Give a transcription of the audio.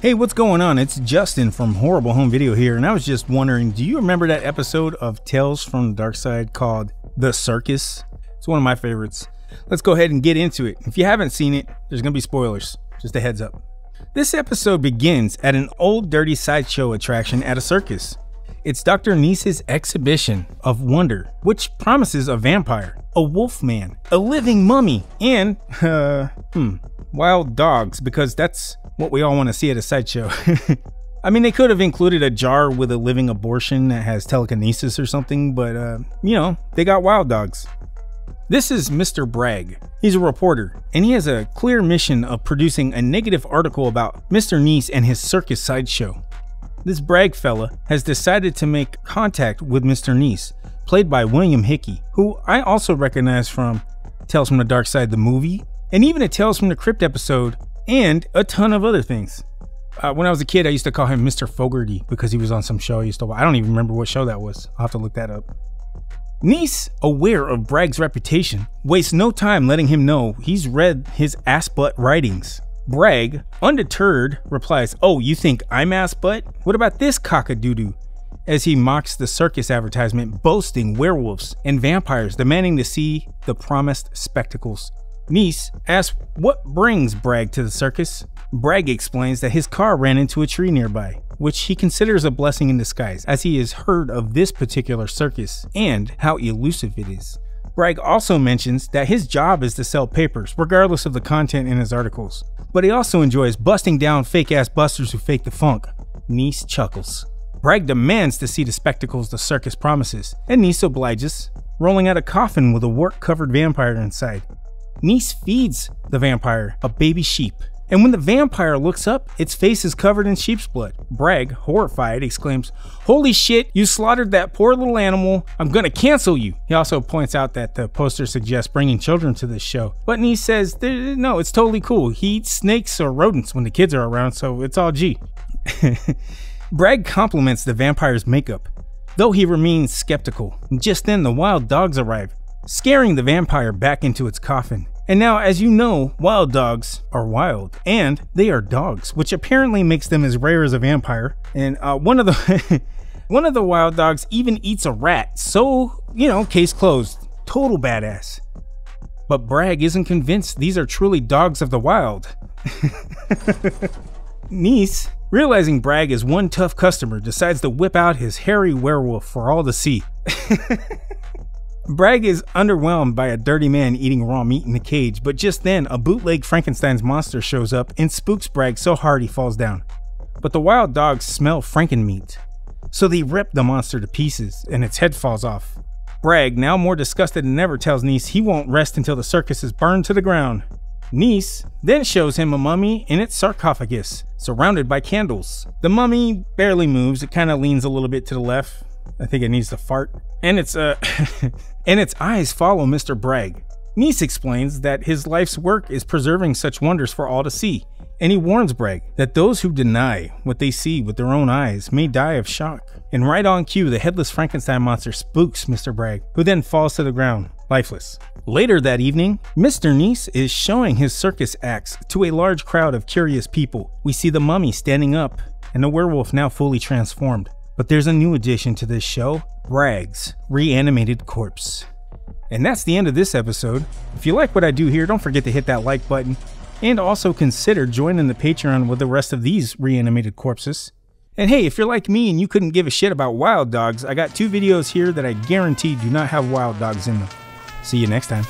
Hey, what's going on? It's Justin from Horrible Home Video here, and I was just wondering, do you remember that episode of Tales from the Darkside called The Circus? It's one of my favorites. Let's go ahead and get into it. If you haven't seen it, there's gonna be spoilers. Just a heads up. This episode begins at an old dirty sideshow attraction at a circus. It's Dr. Niece's exhibition of wonder, which promises a vampire, a wolf man, a living mummy, and, wild dogs, because that's what we all want to see at a sideshow. I mean, they could have included a jar with a living abortion that has telekinesis or something, but, they got wild dogs. This is Mr. Bragg. He's a reporter, and he has a clear mission of producing a negative article about Mr. Niece and his circus sideshow. This Bragg fella has decided to make contact with Mr. Niece, played by William Hickey, who I also recognize from Tales from the Darkside the movie, and even a Tales from the Crypt episode, and a ton of other things. When I was a kid, I used to call him Mr. Fogarty because he was on some show I used to watch. I don't even remember what show that was. I'll have to look that up. Niece, aware of Bragg's reputation, wastes no time letting him know he's read his ass-butt writings. Bragg, undeterred, replies, "Oh, you think I'm ass-butt? What about this cock-a-doo-doo?" As he mocks the circus advertisement boasting werewolves and vampires demanding to see the promised spectacles. Niece asks what brings Bragg to the circus. Bragg explains that his car ran into a tree nearby, which he considers a blessing in disguise as he has heard of this particular circus and how elusive it is. Bragg also mentions that his job is to sell papers regardless of the content in his articles, but he also enjoys busting down fake-ass busters who fake the funk. Niece chuckles. Bragg demands to see the spectacles the circus promises, and Niece obliges, rolling out a coffin with a wart-covered vampire inside. Niece feeds the vampire a baby sheep, and when the vampire looks up, its face is covered in sheep's blood. Bragg, horrified, exclaims, "Holy shit, you slaughtered that poor little animal, I'm gonna cancel you." He also points out that the poster suggests bringing children to this show, but Niece says, no, it's totally cool. He eats snakes or rodents when the kids are around, so it's all G. Bragg compliments the vampire's makeup, though he remains skeptical. Just then, the wild dogs arrive, scaring the vampire back into its coffin. And now, as you know, wild dogs are wild, and they are dogs, which apparently makes them as rare as a vampire. And one of the wild dogs even eats a rat, so, case closed. Total badass. But Bragg isn't convinced these are truly dogs of the wild. Niece, realizing Bragg is one tough customer, decides to whip out his hairy werewolf for all to see. Bragg is underwhelmed by a dirty man eating raw meat in a cage, but just then a bootleg Frankenstein's monster shows up and spooks Bragg so hard he falls down. But the wild dogs smell Frankenmeat, so they rip the monster to pieces and its head falls off. Bragg, now more disgusted than ever, tells Niece he won't rest until the circus is burned to the ground. Niece then shows him a mummy in its sarcophagus, surrounded by candles. The mummy barely moves, it kind of leans a little bit to the left. I think it needs to fart. And its eyes follow Mr. Bragg. Niece explains that his life's work is preserving such wonders for all to see, and he warns Bragg that those who deny what they see with their own eyes may die of shock. And right on cue, the headless Frankenstein monster spooks Mr. Bragg, who then falls to the ground, lifeless. Later that evening, Mr. Niece is showing his circus acts to a large crowd of curious people. We see the mummy standing up, and the werewolf now fully transformed. But there's a new addition to this show, Bragg's reanimated corpse. And that's the end of this episode. If you like what I do here, don't forget to hit that like button, and also consider joining the Patreon with the rest of these reanimated corpses. And hey, if you're like me and you couldn't give a shit about wild dogs, I got 2 videos here that I guarantee do not have wild dogs in them. See you next time.